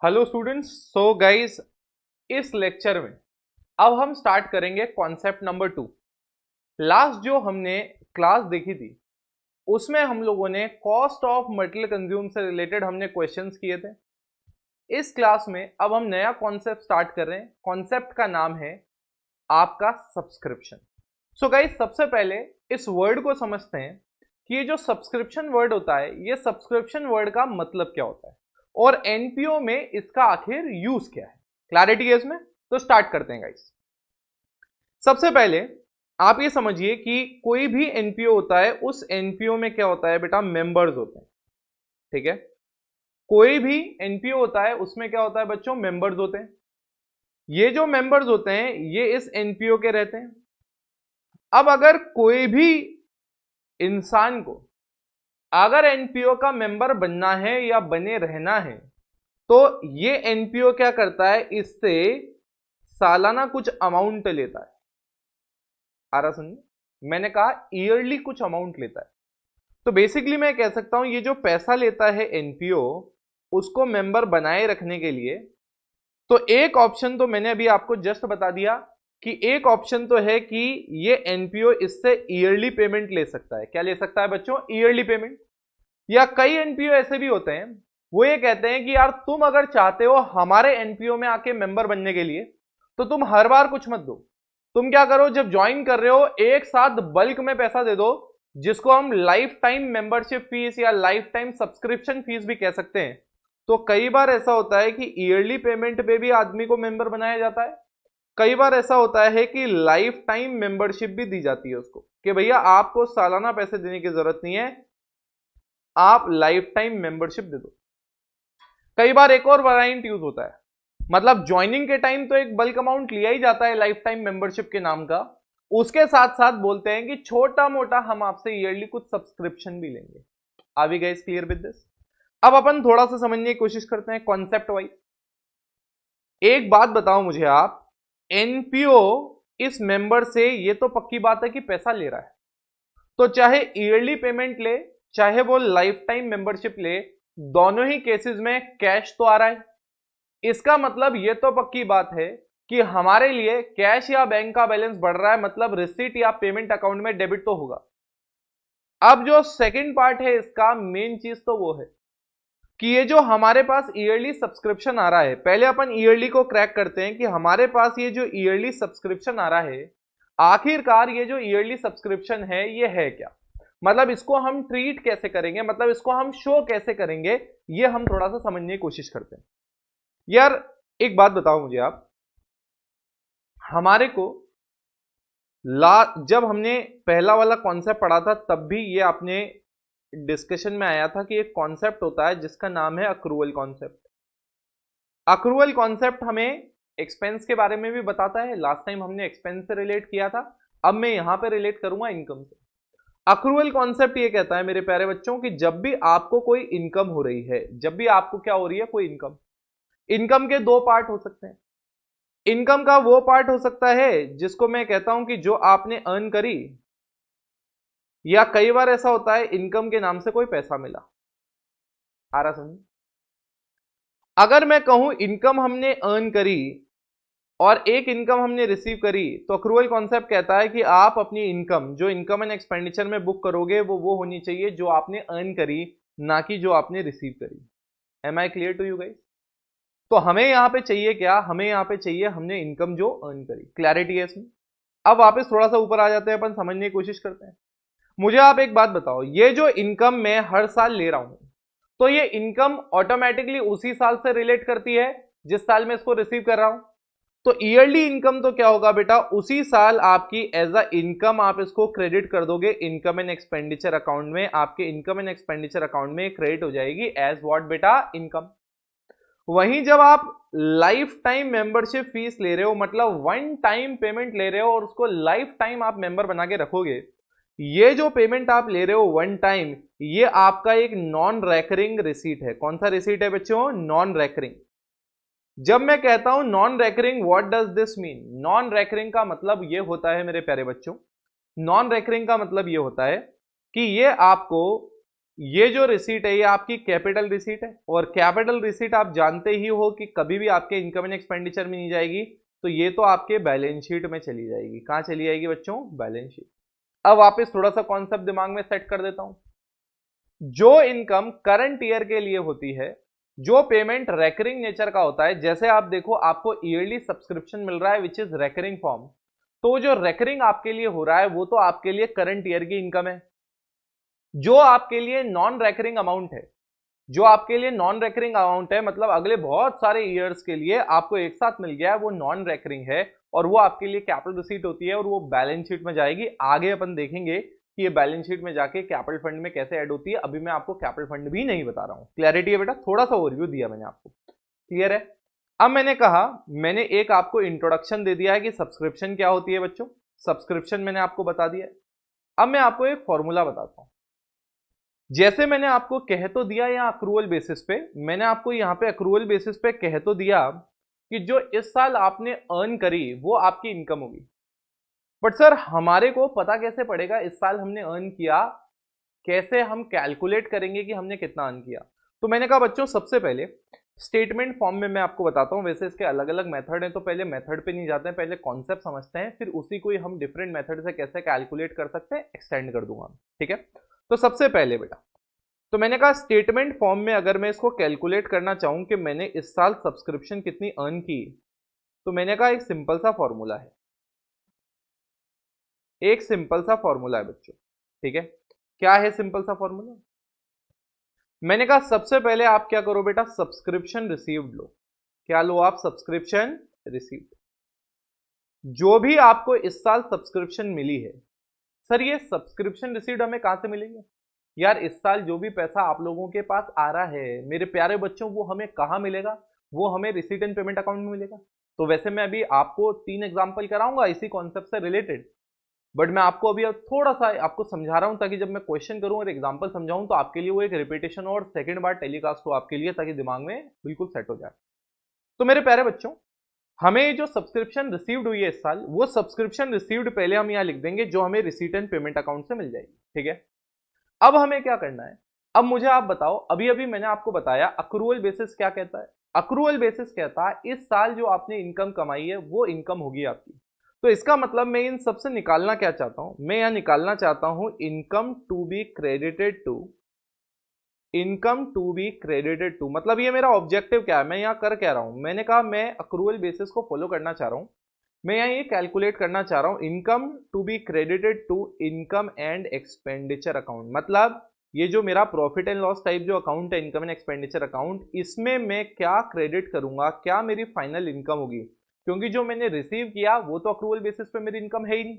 Hello students. So guys, इस lecture में अब हम स्टार्ट करेंगे कॉन्सेप्ट नंबर 2। लास्ट जो हमने क्लास देखी थी उसमें हम लोगों ने कॉस्ट ऑफ मटेरियल कंज्यूम से रिलेटेड हमने क्वेश्चंस किए थे। इस क्लास में अब हम नया कॉन्सेप्ट स्टार्ट कर रहे हैं। कॉन्सेप्ट का नाम है आपका सब्सक्रिप्शन। सो गाइस, सबसे पहले इस वर्ड को समझते हैं कि ये जो सब्सक्रिप्शन वर्ड होता है, ये सब्सक्रिप्शन वर्ड का मतलब क्या होता है और एनपीओ में इसका आखिर यूज क्या है। क्लैरिटी है इसमें? तो स्टार्ट करते हैं गाइस। सबसे पहले आप ये समझिए कि कोई भी एनपीओ होता है, उस एनपीओ में क्या होता है बेटा, मेंबर्स होते हैं। ठीक है, कोई भी एनपीओ होता है उसमें क्या होता है बच्चों, मेंबर्स होते हैं। ये जो मेंबर्स होते हैं ये इस एनपीओ के रहते हैं। अब अगर कोई भी इंसान को अगर एनपीओ का मेंबर बनना है या बने रहना है तो ये एनपीओ क्या करता है, इससे सालाना कुछ अमाउंट लेता है। आ रहा समझे? मैंने कहा ईयरली कुछ अमाउंट लेता है। तो बेसिकली मैं कह सकता हूं ये जो पैसा लेता है एनपीओ उसको मेंबर बनाए रखने के लिए, तो एक ऑप्शन तो मैंने अभी आपको जस्ट बता दिया कि एक ऑप्शन तो है कि ये एनपीओ इससे ईयरली पेमेंट ले सकता है। क्या ले सकता है बच्चों? Yearly payment. या कई एनपीओ ऐसे भी होते हैं, वो ये कहते हैं कि यार तुम अगर चाहते हो हमारे एनपीओ में आके मेंबर बनने के लिए तो तुम हर बार कुछ मत दो। तुम क्या करो, जब ज्वाइन कर रहे हो एक साथ बल्क में पैसा दे दो, जिसको हम लाइफ टाइम मेंबरशिप फीस या लाइफ टाइम सब्सक्रिप्शन फीस भी कह सकते हैं। तो कई बार ऐसा होता है कि ईयरली पेमेंट पे भी आदमी को मेंबर बनाया जाता है। कई बार ऐसा होता है कि लाइफ टाइम मेंबरशिप भी दी जाती है उसको, कि भैया आपको सालाना पैसे देने की जरूरत नहीं है, आप लाइफ टाइम मेंबरशिप दे दो। कई बार एक और वेरिएंट यूज होता है, मतलब ज्वाइनिंग के टाइम तो एक बल्क अमाउंट लिया ही जाता है लाइफ टाइम मेंबरशिप के नाम का, उसके साथ साथ बोलते हैं कि छोटा मोटा हम आपसे ईयरली कुछ सब्सक्रिप्शन भी लेंगे। Are we guys clear with this? अब अपन थोड़ा सा समझने की कोशिश करते हैं कॉन्सेप्ट वाइज। एक बात बताओ मुझे आप, एनपीओ इस मेंबर से ये तो पक्की बात है कि पैसा ले रहा है, तो चाहे ईयरली पेमेंट ले चाहे वो लाइफ टाइम मेंबरशिप ले, दोनों ही केसेस में कैश तो आ रहा है। इसका मतलब ये तो पक्की बात है कि हमारे लिए कैश या बैंक का बैलेंस बढ़ रहा है, मतलब रिसीट या पेमेंट अकाउंट में डेबिट तो होगा। अब जो सेकंड पार्ट है इसका, मेन चीज तो वो है कि ये जो हमारे पास ईयरली सब्सक्रिप्शन आ रहा है, पहले अपन ईयरली को क्रैक करते हैं कि हमारे पास ये जो ईयरली सब्सक्रिप्शन आ रहा है, आखिरकार ये जो ईयरली सब्सक्रिप्शन है ये है क्या, मतलब इसको हम ट्रीट कैसे करेंगे, मतलब इसको हम शो कैसे करेंगे, ये हम थोड़ा सा समझने की कोशिश करते हैं। यार एक बात बताओ मुझे आप, हमारे को जब हमने पहला वाला कॉन्सेप्ट पढ़ा था तब भी ये आपने डिस्कशन में आया था कि एक कॉन्सेप्ट होता है जिसका नाम है अक्रूवल कॉन्सेप्ट। अक्रूवल कॉन्सेप्ट हमें एक्सपेंस के बारे में भी बताता है। लास्ट टाइम हमने एक्सपेंस से रिलेट किया था, अब मैं यहां पे रिलेट करूंगा इनकम से। अक्रूवल कॉन्सेप्ट ये कहता है मेरे प्यारे बच्चों कि जब भी आपको कोई इनकम हो रही है, जब भी आपको क्या हो रही है, कोई इनकम, इनकम के दो पार्ट हो सकते हैं। इनकम का वो पार्ट हो सकता है जिसको मैं कहता हूं कि जो आपने अर्न करी, या कई बार ऐसा होता है इनकम के नाम से कोई पैसा मिला। आ रहा समझ? अगर मैं कहूं इनकम हमने अर्न करी और एक इनकम हमने रिसीव करी, तो अक्रूवल कॉन्सेप्ट कहता है कि आप अपनी इनकम जो इनकम एंड एक्सपेंडिचर में बुक करोगे वो होनी चाहिए जो आपने अर्न करी, ना कि जो आपने रिसीव करी। Am I clear to you guys? तो हमें यहां पे चाहिए क्या, हमें यहां पे चाहिए हमने इनकम जो अर्न करी। क्लैरिटी है इसमें? अब वापस थोड़ा सा ऊपर आ जाते हैं, अपन समझने की कोशिश करते हैं। मुझे आप एक बात बताओ, ये जो इनकम मैं हर साल ले रहा हूं, तो ये इनकम ऑटोमेटिकली उसी साल से रिलेट करती है जिस साल मैं इसको रिसीव कर रहा हूं। तो ईयरली इनकम तो क्या होगा बेटा, उसी साल आपकी एज अ इनकम आप इसको क्रेडिट कर दोगे इनकम एंड एक्सपेंडिचर अकाउंट में, आपके इनकम एंड एक्सपेंडिचर अकाउंट में क्रेडिट हो जाएगी एज व्हाट बेटा, इनकम। वहीं जब आप लाइफ टाइम मेंबरशिप फीस ले रहे हो, मतलब वन टाइम पेमेंट ले रहे हो और उसको लाइफ टाइम आप मेंबर बना के रखोगे, ये जो पेमेंट आप ले रहे हो वन टाइम, ये आपका एक नॉन रेकरिंग रिसीट है। कौन सा रिसीट है बच्चों? Non recurring. जब मैं कहता हूं non recurring, what does this mean? Non recurring का मतलब ये होता है मेरे प्यारे बच्चों, नॉन रेकरिंग का मतलब ये होता है कि ये आपको ये जो रिसीट है ये आपकी कैपिटल रिसीट है, और कैपिटल रिसीट आप जानते ही हो कि कभी भी आपके इनकम एंड एक्सपेंडिचर में नहीं जाएगी, तो ये तो आपके बैलेंस शीट में चली जाएगी। कहां चली जाएगी बच्चों? Balance sheet. अब वापस थोड़ा सा कॉन्सेप्ट दिमाग में सेट कर देता हूं। जो इनकम करंट ईयर के लिए होती है, जो पेमेंट रेकरिंग नेचर का होता है, जैसे आप देखो आपको ईयरली सब्सक्रिप्शन मिल रहा है विच इज रेकरिंग फॉर्म, तो जो रेकरिंग आपके लिए हो रहा है वो तो आपके लिए करंट ईयर की इनकम है। जो आपके लिए नॉन रेकरिंग अमाउंट है, जो आपके लिए नॉन रेकरिंग अमाउंट है, मतलब अगले बहुत सारे ईयर्स के लिए आपको एक साथ मिल गया है, वो नॉन रेकरिंग है और वो आपके लिए कैपिटल रिसीट होती है और वो बैलेंस शीट में जाएगी। आगे अपन देखेंगे कि ये बैलेंस शीट में जाके कैपिटल फंड में कैसे ऐड होती है। अभी मैं आपको कैपिटल फंड भी नहीं बता रहा हूं। क्लैरिटी है बेटा? थोड़ा सा ओवरव्यू दिया मैंने आपको, क्लियर है? अब मैंने कहा, मैंने एक आपको इंट्रोडक्शन दे दिया है कि सब्सक्रिप्शन क्या होती है बच्चों, सब्सक्रिप्शन मैंने आपको बता दिया है। अब मैं आपको एक फॉर्मूला बताता हूं। जैसे मैंने आपको कह तो दिया यहाँ अक्रूवल बेसिस पे, मैंने आपको यहाँ पे अक्रूवल बेसिस पे कह तो दिया कि जो इस साल आपने अर्न करी वो आपकी इनकम होगी। बट सर हमारे को पता कैसे पड़ेगा इस साल हमने अर्न किया, कैसे हम कैलकुलेट करेंगे कि हमने कितना अर्न किया? तो मैंने कहा बच्चों सबसे पहले स्टेटमेंट फॉर्म में मैं आपको बताता हूं। वैसे इसके अलग अलग मेथड हैं, तो पहले मेथड पे नहीं जाते हैं, पहले कॉन्सेप्ट समझते हैं, फिर उसी को ही हम डिफरेंट मेथड से कैसे कैलकुलेट कर सकते हैं एक्सटेंड कर दूंगा, ठीक है? तो सबसे पहले बेटा, तो मैंने कहा स्टेटमेंट फॉर्म में अगर मैं इसको कैलकुलेट करना चाहूं कि मैंने इस साल सब्सक्रिप्शन कितनी अर्न की, तो मैंने कहा एक सिंपल सा फॉर्मूला है, एक सिंपल सा फॉर्मूला है बच्चों, ठीक है? क्या है सिंपल सा फॉर्मूला? मैंने कहा सबसे पहले आप क्या करो बेटा, सब्सक्रिप्शन रिसीव्ड लो। क्या लो आप? Subscription received. जो भी आपको इस साल सब्सक्रिप्शन मिली है, सर ये सब्सक्रिप्शन रिसीव्ड हमें कहां से मिलेंगे? यार इस साल जो भी पैसा आप लोगों के पास आ रहा है मेरे प्यारे बच्चों, वो हमें कहां मिलेगा? वो हमें रिसीट एंड पेमेंट अकाउंट में मिलेगा। तो वैसे मैं अभी आपको 3 एग्जांपल कराऊंगा इसी कॉन्सेप्ट से रिलेटेड, बट मैं आपको अभी थोड़ा सा आपको समझा रहा हूं ताकि जब मैं क्वेश्चन करूं और एग्जांपल समझाऊं तो आपके लिए वो एक रिपीटेशन और सेकंड बार टेलीकास्ट हो आपके लिए, ताकि दिमाग में बिल्कुल सेट हो जाए। तो मेरे प्यारे बच्चों, हमें जो सब्सक्रिप्शन रिसीव्ड हुई है इस साल, वो सब्सक्रिप्शन रिसीव्ड पहले हम यहां लिख देंगे जो हमें रिसीट एंड पेमेंट अकाउंट से मिल जाएगी, ठीक है? अब हमें क्या करना है? अब मुझे आप बताओ, अभी अभी मैंने आपको बताया अक्रूवल बेसिस क्या कहता है। अक्रूवल बेसिस कहता है इस साल जो आपने इनकम कमाई है वो इनकम होगी आपकी। तो इसका मतलब मैं इन सबसे निकालना क्या चाहता हूं? मैं यहां निकालना चाहता हूं income to be credited to, income to be credited to, मतलब ये मेरा ऑब्जेक्टिव क्या है, मैं यहां कर क्या रहा हूं? मैंने कहा मैं अक्रूवल बेसिस को फॉलो करना चाह रहा हूं। मैं यहाँ ये कैलकुलेट करना चाह रहा हूं income to be credited to income and expenditure account. मतलब ये जो मेरा प्रॉफिट एंड लॉस टाइप जो अकाउंट है, इनकम एंड एक्सपेंडिचर अकाउंट, इसमें मैं क्या क्रेडिट करूंगा, क्या मेरी फाइनल इनकम होगी? क्योंकि जो मैंने रिसीव किया वो तो अक्रूवल बेसिस पे मेरी इनकम है ही नहीं।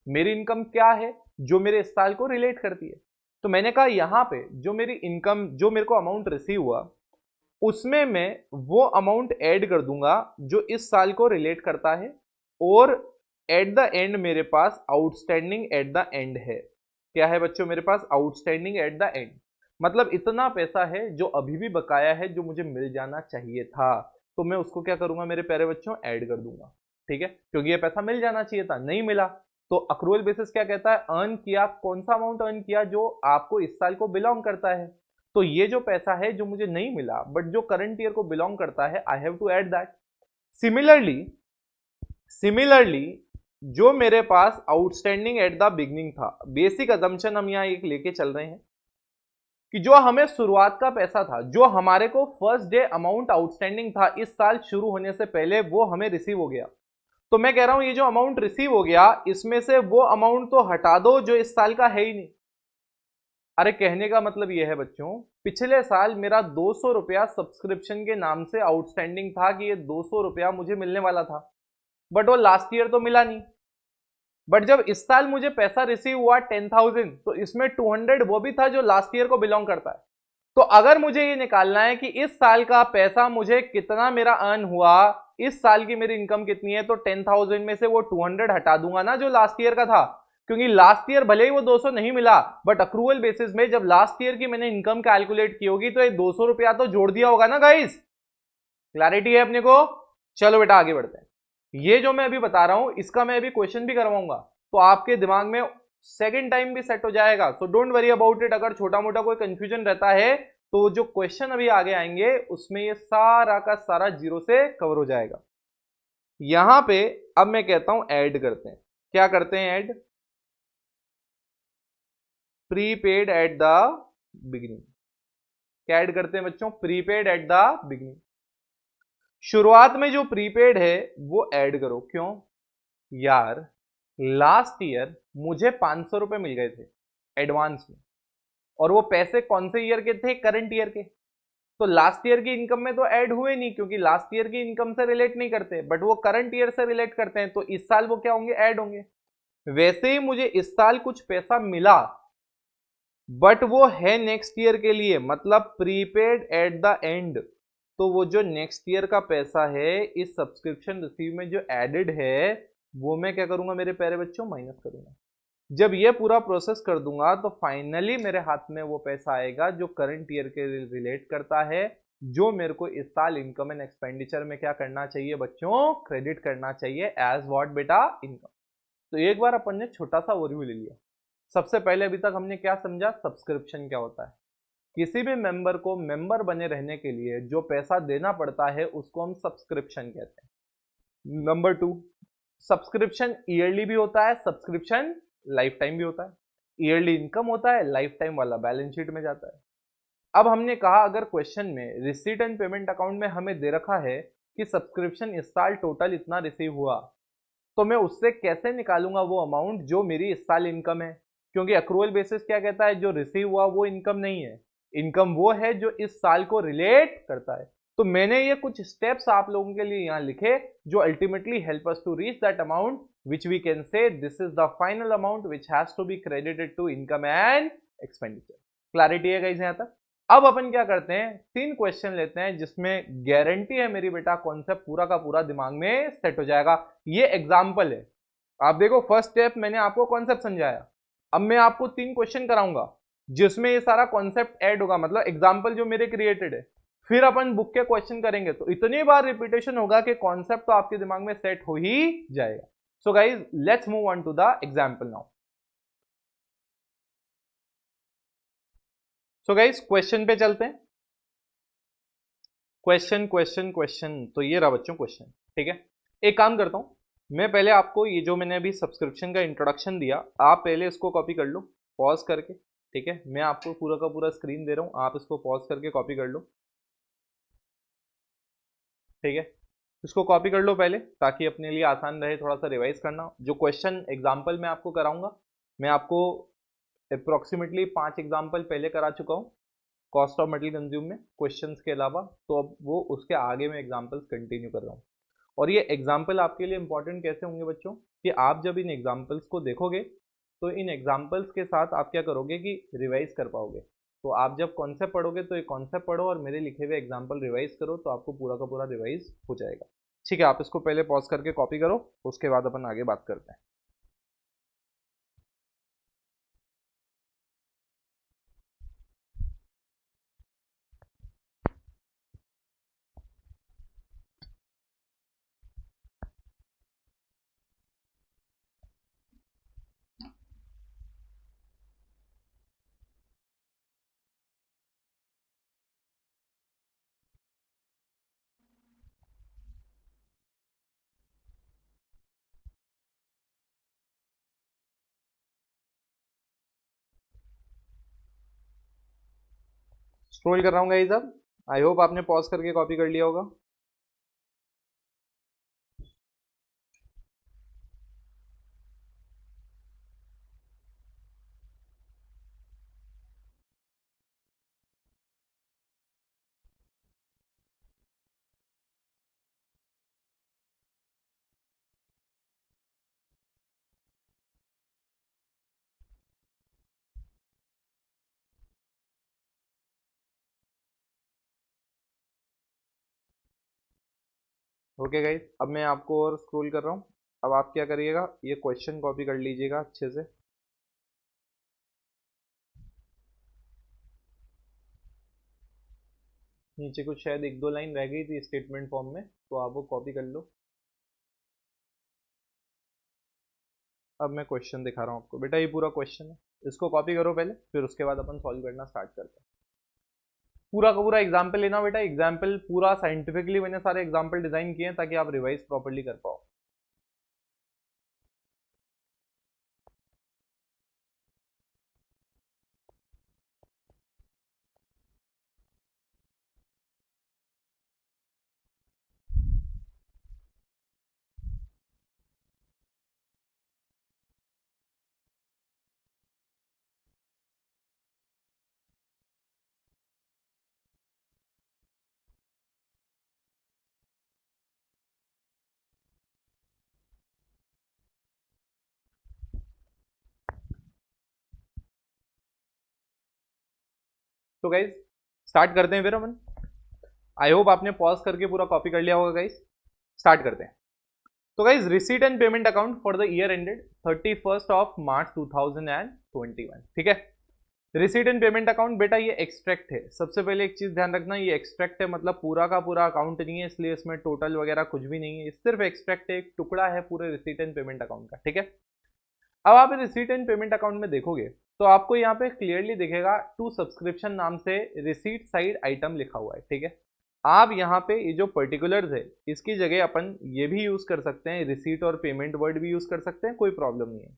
मेरी इनकम क्या है? जो मेरे इस साल को रिलेट करती है। तो मैंने कहा यहां पे जो मेरी इनकम, जो मेरे को अमाउंट रिसीव हुआ, उसमें मैं वो अमाउंट ऐड कर दूंगा जो इस साल को रिलेट करता है, और एट द एंड मेरे पास आउटस्टैंडिंग एट द एंड है। क्या है बच्चों मेरे पास? Outstanding at the end. मतलब इतना पैसा है जो अभी भी बकाया है, जो मुझे मिल जाना चाहिए था, तो मैं उसको क्या करूंगा मेरे प्यारे बच्चों? ऐड कर दूंगा, ठीक है? क्योंकि ये पैसा मिल जाना चाहिए था, नहीं मिला। तो अक्रूवल बेसिस क्या कहता है? अर्न किया, कौन सा अमाउंट अर्न किया जो आपको इस साल को बिलोंग करता है। तो ये जो पैसा है जो मुझे नहीं मिला बट जो करंट ईयर को बिलोंग करता है, I have to add that. Similarly जो मेरे पास आउटस्टैंडिंग एट द बिगनिंग था, बेसिक अजम्पशन हम यहां एक लेके चल रहे हैं कि जो हमें शुरुआत का पैसा था, जो हमारे को फर्स्ट डे अमाउंट आउटस्टैंडिंग था इस साल शुरू होने से पहले, वो हमें रिसीव हो गया। तो मैं कह रहा हूं ये जो अमाउंट रिसीव हो गया, इसमें से वो अमाउंट तो हटा दो जो इस साल का है ही नहीं। अरे कहने का मतलब ये है बच्चों, पिछले साल मेरा 200 रुपया सब्सक्रिप्शन के नाम से आउटस्टैंडिंग था कि ये 200 रुपया मुझे मिलने वाला था, बट वो लास्ट ईयर तो मिला नहीं। बट जब इस साल मुझे पैसा रिसीव हुआ 10,000, तो इसमें 200 वो भी था जो लास्ट ईयर को बिलोंग करता है। तो अगर मुझे ये निकालना है कि इस साल का पैसा मुझे कितना मेरा अर्न हुआ, इस साल की मेरी इनकम कितनी है, तो 10,000 में से वो 200 हटा दूंगा ना जो लास्ट ईयर का था। क्योंकि लास्ट ईयर भले ही वो 200 नहीं मिला, बट अक्रूवल बेसिस में जब लास्ट ईयर की मैंने इनकम कैलकुलेट की होगी तो ये 200 रुपया तो जोड़ दिया होगा ना गाइस। क्लैरिटी है अपने को? चलो बेटा आगे बढ़ते हैं। ये जो मैं अभी बता रहा हूं इसका मैं अभी क्वेश्चन भी करवाऊंगा, तो आपके दिमाग में सेकंड टाइम भी सेट हो जाएगा। So don't worry about it. अगर छोटा मोटा कोई कंफ्यूजन रहता है तो जो क्वेश्चन अभी आगे आएंगे उसमें ये सारा का सारा जीरो से कवर हो जाएगा। यहां पे अब मैं कहता हूं ऐड करते हैं। क्या करते हैं? Add prepaid at the beginning. क्या ऐड करते हैं बच्चों? Prepaid at the beginning. शुरुआत में जो प्रीपेड है वो ऐड करो। क्यों यार? लास्ट ईयर मुझे 500 रुपए मिल गए थे एडवांस में, और वो पैसे कौन से ईयर के थे? करंट ईयर के। तो लास्ट ईयर की इनकम में तो ऐड हुए नहीं, क्योंकि लास्ट ईयर की इनकम से रिलेट नहीं करते, बट वो करंट ईयर से रिलेट करते हैं, तो इस साल वो क्या होंगे? ऐड होंगे। वैसे ही मुझे इस साल कुछ पैसा मिला, बट वो है नेक्स्ट ईयर के लिए, मतलब प्रीपेड एट द एंड। तो वो जो नेक्स्ट ईयर का पैसा है इस सब्सक्रिप्शन रिसीव में जो एडेड है, वो मैं क्या करूंगा मेरे प्यारे बच्चों? माइनस करूंगा। जब ये पूरा प्रोसेस कर दूंगा तो फाइनली मेरे हाथ में वो पैसा आएगा जो करंट ईयर के रिलेट करता है, जो मेरे को इस साल इनकम एंड एक्सपेंडिचर में क्या करना चाहिए बच्चों? क्रेडिट करना चाहिए एज व्हाट बेटा? इनकम। तो एक बार अपन ने छोटा सा ओवरव्यू ले लिया। सबसे पहले अभी तक हमने क्या समझा? सब्सक्रिप्शन क्या होता है। किसी भी मेंबर को मेंबर बने रहने के लिए जो पैसा देना पड़ता है उसको हम सब्सक्रिप्शन कहते हैं। नंबर टू, सब्सक्रिप्शन ईयरली भी होता है, सब्सक्रिप्शन लाइफ टाइम भी होता है। ईयरली इनकम होता है, लाइफ टाइम वाला बैलेंस शीट में जाता है। अब हमने कहा अगर क्वेश्चन में रिसीट एंड पेमेंट अकाउंट में हमें दे रखा है कि सब्सक्रिप्शन इस साल टोटल इतना रिसीव हुआ, तो मैं उससे कैसे निकालूंगा वो अमाउंट जो मेरी इस साल इनकम है? क्योंकि अक्रूवल बेसिस क्या कहता है? जो रिसीव हुआ वो इनकम नहीं है, इनकम वो है जो इस साल को रिलेट करता है। तो मैंने ये कुछ स्टेप्स आप लोगों के लिए यहां लिखे जो ultimately help us to reach that amount which we can say this is the final amount which has to be credited to income and expenditure. Clarity है गाइस यहां तक? अब अपन क्या करते हैं, 3 क्वेश्चन लेते हैं जिसमें गारंटी है मेरी बेटा कॉन्सेप्ट पूरा का पूरा दिमाग में सेट हो जाएगा। ये एग्जाम्पल है। आप देखो फर्स्ट स्टेप मैंने आपको कॉन्सेप्ट समझाया, अब मैं आपको 3 क्वेश्चन कराऊंगा जिसमें ये सारा कॉन्सेप्ट ऐड होगा, मतलब एग्जाम्पल जो मेरे क्रिएटेड है। फिर अपन बुक के क्वेश्चन करेंगे तो इतनी बार रिपीटेशन होगा कि कॉन्सेप्ट तो आपके दिमाग में सेट हो ही जाएगा। So guys let's move on to the example now. So guys question पे चलते हैं। क्वेश्चन क्वेश्चन क्वेश्चन, तो ये रहा बच्चों क्वेश्चन। ठीक है, एक काम करता हूं, मैं पहले आपको ये जो मैंने अभी सब्सक्रिप्शन का इंट्रोडक्शन दिया, आप पहले इसको कॉपी कर लो पॉज करके। ठीक है, मैं आपको पूरा का पूरा स्क्रीन दे रहा हूं, आप इसको पॉज करके कॉपी कर लो। ठीक है, इसको कॉपी कर लो पहले ताकि अपने लिए आसान रहे थोड़ा सा रिवाइज करना। जो क्वेश्चन एग्जाम्पल मैं आपको कराऊंगा, मैं आपको अप्रोक्सीमेटली 5 एग्जाम्पल पहले करा चुका हूँ कॉस्ट ऑफ मटेरियल कंज्यूम में क्वेश्चंस के अलावा, तो अब वो उसके आगे मैं एग्जाम्पल्स कंटिन्यू कर रहा हूँ। और ये एग्जाम्पल आपके लिए इंपॉर्टेंट कैसे होंगे बच्चों, कि आप जब इन एग्जाम्पल्स को देखोगे तो इन एग्जाम्पल्स के साथ आप क्या करोगे कि रिवाइज कर पाओगे। तो आप जब कॉन्सेप्ट पढ़ोगे तो एक कॉन्सेप्ट पढ़ो और मेरे लिखे हुए एग्जाम्पल रिवाइज करो, तो आपको पूरा का पूरा रिवाइज हो जाएगा। ठीक है, आप इसको पहले पॉज करके कॉपी करो, उसके बाद अपन आगे बात करते हैं। स्क्रॉल कर रहा हूँ गाइस, अब आई होप आपने पॉज करके कॉपी कर लिया होगा। ओके गाइस, अब मैं आपको और स्क्रॉल कर रहा हूँ। अब आप क्या करिएगा, ये क्वेश्चन कॉपी कर लीजिएगा अच्छे से। नीचे कुछ शायद 1-2 लाइन रह गई थी स्टेटमेंट फॉर्म में, तो आप वो कॉपी कर लो। अब मैं क्वेश्चन दिखा रहा हूँ आपको बेटा, ये पूरा क्वेश्चन है, इसको कॉपी करो पहले, फिर उसके बाद अपन सॉल्व करना स्टार्ट करते हैं। पूरा का पूरा एग्जाम्पल लेना बेटा, एग्जाम्पल पूरा साइंटिफिकली मैंने सारे एग्जाम्पल डिजाइन किए हैं ताकि आप रिवाइज प्रॉपर्ली कर पाओ। तो गाइज स्टार्ट करते हैं फिर अपन। आई होप आपने पॉज करके पूरा कॉपी कर लिया होगा गाइज। स्टार्ट करते हैं। तो guys receipt and payment account for the year ended 31st of March 2021, ठीक है। रिसीट एंड पेमेंट अकाउंट बेटा ये एक्सट्रैक्ट है, सबसे पहले एक चीज ध्यान रखना, ये एक्सट्रैक्ट है, मतलब पूरा का पूरा अकाउंट नहीं है, इसलिए इसमें टोटल वगैरह कुछ भी नहीं है, सिर्फ एक्सट्रैक्ट है, एक टुकड़ा है पूरे रिसीट एंड पेमेंट अकाउंट का, ठीक है। अब आप रिसीट एंड पेमेंट अकाउंट में देखोगे तो आपको यहाँ पे क्लियरली दिखेगा टू सब्सक्रिप्शन नाम से रिसीट साइड आइटम लिखा हुआ है, ठीक है। आप यहाँ पे ये जो पर्टिकुलर्स है इसकी जगह अपन ये भी यूज कर सकते हैं, रिसीट और पेमेंट वर्ड भी यूज कर सकते हैं, कोई प्रॉब्लम नहीं है।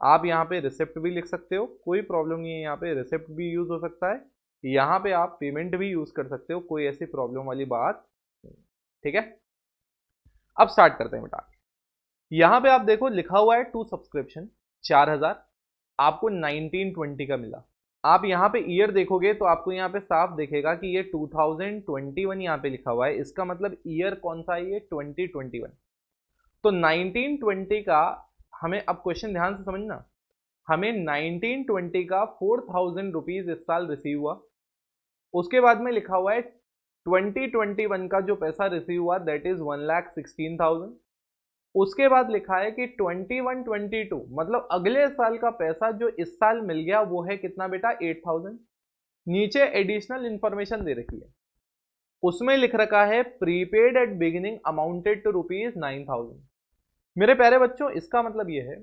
आप यहाँ पे रिसिप्ट भी लिख सकते हो, कोई प्रॉब्लम नहीं है, यहाँ पे रिसिप्ट भी यूज हो सकता है, यहाँ पे आप पेमेंट भी यूज कर सकते हो, कोई ऐसी प्रॉब्लम वाली बात नहीं, ठीक है। अब स्टार्ट करते हैं बेटा। यहाँ पे आप देखो लिखा हुआ है टू सब्सक्रिप्शन 4000, आपको 1920 का मिला। आप यहाँ पे ईयर देखोगे तो आपको यहाँ पे साफ दिखेगा कि ये 2021 यहाँ पे लिखा हुआ है, इसका मतलब ईयर कौन सा है, ये 2021। तो 1920 का हमें, अब क्वेश्चन ध्यान से समझना, हमें 1920 का 4000 रुपीज इस साल रिसीव हुआ। उसके बाद में लिखा हुआ है 2021 का जो पैसा रिसीव हुआ दैट इज 1,16,000। उसके बाद लिखा है कि 21-22 मतलब अगले साल का पैसा जो इस साल मिल गया वो है कितना बेटा, 8,000। नीचे एडिशनल इंफॉर्मेशन दे रखी है, उसमें लिख रखा है prepaid at beginning amounted to ₹9,000। मेरे प्यारे बच्चों इसका मतलब ये है,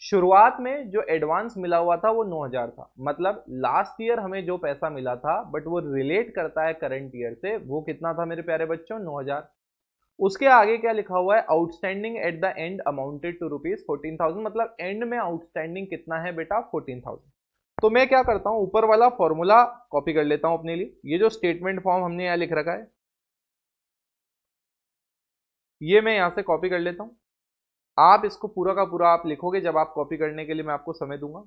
शुरुआत में जो एडवांस मिला हुआ था वो 9,000 था, मतलब लास्ट ईयर हमें जो पैसा मिला था बट वो रिलेट करता है करंट ईयर से, वो कितना था मेरे प्यारे बच्चों, 9,000। उसके आगे क्या लिखा हुआ है, outstanding at the end amounted to ₹14,000, मतलब एंड में आउटस्टैंडिंग कितना है बेटा, 14,000। तो मैं क्या करता हूं, ऊपर वाला फॉर्मूला कॉपी कर लेता हूं अपने लिए, ये जो स्टेटमेंट फॉर्म हमने यहां लिख रखा है ये मैं यहां से कॉपी कर लेता हूं। आप इसको पूरा का पूरा आप लिखोगे, जब आप कॉपी करने के लिए मैं आपको समय दूंगा।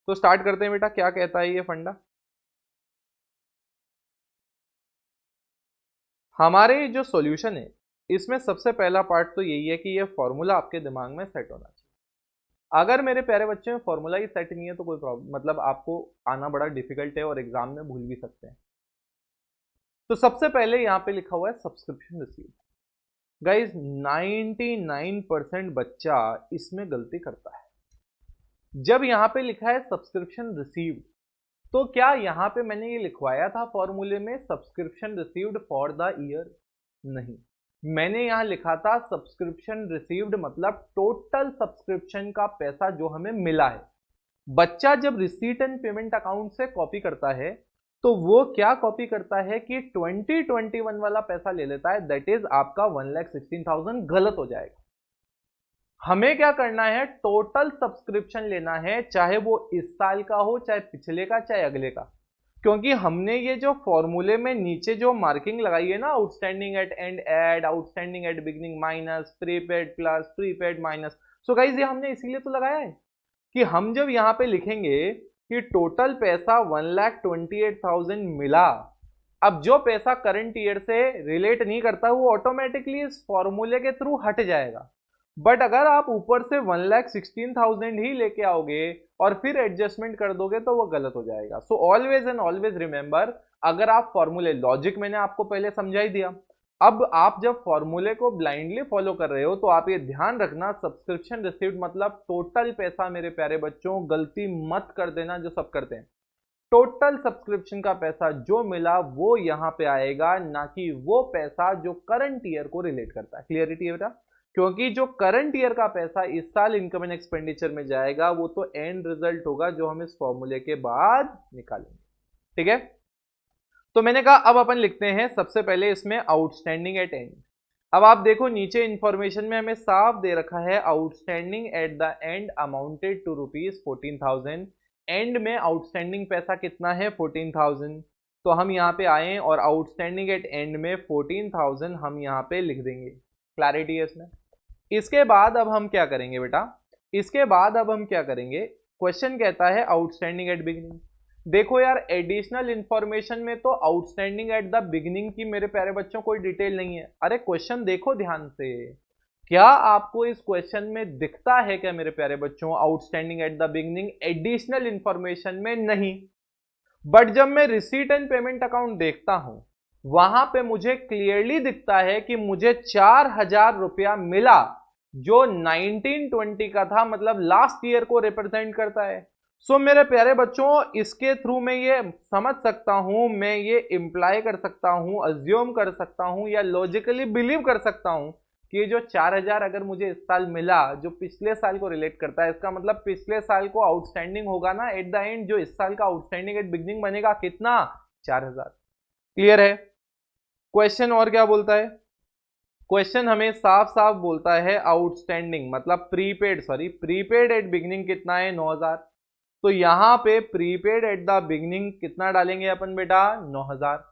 तो स्टार्ट करते हैं बेटा, क्या कहता है ये फंडा। हमारे जो सॉल्यूशन है इसमें सबसे पहला पार्ट तो यही है कि ये फॉर्मूला आपके दिमाग में सेट होना चाहिए। अगर मेरे प्यारे बच्चे में फॉर्मूला ही सेट नहीं है तो कोई प्रॉब्लम, मतलब आपको आना बड़ा डिफिकल्ट है और एग्जाम में भूल भी सकते हैं। तो सबसे पहले यहाँ पे लिखा हुआ है सब्सक्रिप्शन रिसीव। गाइज 99% बच्चा इसमें गलती करता है। जब यहाँ पे लिखा है सब्सक्रिप्शन रिसीव्ड, तो क्या यहाँ पे मैंने ये लिखवाया था फॉर्मूले में subscription received for the year, नहीं, मैंने यहां लिखा था सब्सक्रिप्शन रिसीव्ड मतलब टोटल सब्सक्रिप्शन का पैसा जो हमें मिला है। बच्चा जब रिसीट एंड पेमेंट अकाउंट से कॉपी करता है तो वो क्या कॉपी करता है कि 2021 वाला पैसा ले लेता है, दैट इज आपका 1,16,000, गलत हो जाएगा। हमें क्या करना है, टोटल सब्सक्रिप्शन लेना है, चाहे वो इस साल का हो, चाहे पिछले का, चाहे अगले का, क्योंकि हमने ये जो फॉर्मूले में नीचे जो मार्किंग लगाई है ना, outstanding at and add, outstanding at beginning minus, prepaid plus, prepaid minus, so guys ये हमने इसीलिए तो लगाया है कि हम जब यहाँ पे लिखेंगे कि टोटल पैसा 1,28,000 मिला, अब जो पैसा करंट ईयर से रिलेट नहीं करता वो ऑटोमेटिकली इस फॉर्मूले के थ्रू हट जाएगा। बट अगर आप ऊपर से 1,16,000 ही लेके आओगे और फिर एडजस्टमेंट कर दोगे तो वो गलत हो जाएगा। So always and always remember, अगर आप फॉर्मूले, लॉजिक मैंने आपको पहले समझा ही दिया, अब आप जब फॉर्मूले को ब्लाइंडली फॉलो कर रहे हो तो आप ये ध्यान रखना सब्सक्रिप्शन रिसीव्ड मतलब टोटल पैसा। मेरे प्यारे बच्चों गलती मत कर देना जो सब करते हैं, टोटल सब्सक्रिप्शन का पैसा जो मिला वो यहां पे आएगा, ना कि वो पैसा जो करंट ईयर को रिलेट करता है। क्लियरिटी है बेटा। क्योंकि जो करंट ईयर का पैसा इस साल इनकम एंड एक्सपेंडिचर में जाएगा वो तो एंड रिजल्ट होगा जो हम इस फॉर्मूले के बाद निकालेंगे। ठीक है, तो मैंने कहा अब अपन लिखते हैं सबसे पहले इसमें आउटस्टैंडिंग एट एंड। अब आप देखो नीचे इंफॉर्मेशन में हमें साफ दे रखा है outstanding at the end amounted to ₹14,000। End में आउटस्टैंडिंग पैसा कितना है 14,000। तो हम यहाँ पे आए और आउटस्टैंडिंग एट एंड में 14,000 हम यहाँ पे लिख देंगे। क्लैरिटी है इसमें। इसके बाद अब हम क्या करेंगे बेटा, इसके बाद अब हम क्या करेंगे, क्वेश्चन कहता है आउटस्टैंडिंग एट बिगिनिंग। देखो यार एडिशनल इंफॉर्मेशन में तो आउटस्टैंडिंग एट द बिगिनिंग की मेरे प्यारे बच्चों कोई डिटेल नहीं है। अरे क्वेश्चन देखो ध्यान से, क्या आपको इस क्वेश्चन में दिखता है क्या मेरे प्यारे बच्चों outstanding at the beginning additional information में? नहीं। बट जब मैं रिसीट एंड पेमेंट अकाउंट देखता हूं वहां पे मुझे क्लियरली दिखता है कि मुझे 4,000 रुपया मिला जो 1920 का था, मतलब लास्ट ईयर को रिप्रेजेंट करता है। सो मेरे प्यारे बच्चों इसके थ्रू मैं ये समझ सकता हूं, मैं ये इंप्लाई कर सकता हूं, अज्यूम कर सकता हूं या लॉजिकली बिलीव कर सकता हूं कि जो 4,000 अगर मुझे इस साल मिला जो पिछले साल को रिलेट करता है, इसका मतलब पिछले साल को आउटस्टैंडिंग होगा ना एट द एंड, जो इस साल का आउटस्टैंडिंग एट बिगिनिंग बनेगा कितना, 4,000। क्लियर है? क्वेश्चन और क्या बोलता है, क्वेश्चन हमें साफ साफ बोलता है आउटस्टैंडिंग मतलब prepaid, sorry prepaid at beginning कितना है 9,000। तो यहां पे प्रीपेड एट द बिगिनिंग कितना डालेंगे अपन बेटा 9,000।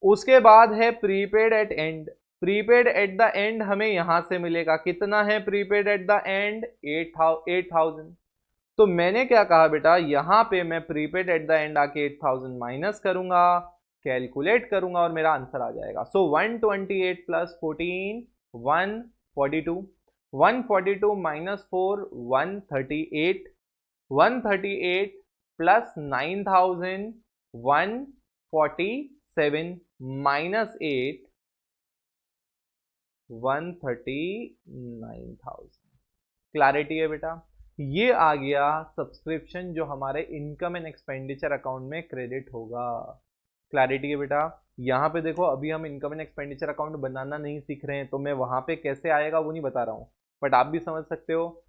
उसके बाद है prepaid at end. Prepaid at the end हमें यहां से मिलेगा कितना है प्रीपेड एट द एंड 8,000। तो मैंने क्या कहा बेटा, यहां पे मैं प्रीपेड एट द एंड आके 8,000 माइनस करूंगा, कैलकुलेट करूंगा और मेरा आंसर आ जाएगा। सो 128 plus 14 142, 142 minus 4 138, 138 plus 9,000 147 minus 8 139,000। Clarity है बेटा? ये आ गया सब्सक्रिप्शन जो हमारे इनकम एंड एक्सपेंडिचर अकाउंट में क्रेडिट होगा। क्लैरिटी है बेटा? यहाँ पे देखो अभी हम इनकम एंड एक्सपेंडिचर अकाउंट बनाना नहीं सीख रहे हैं, तो मैं वहां पे कैसे आएगा वो नहीं बता रहा हूँ, बट आप भी समझ सकते हो।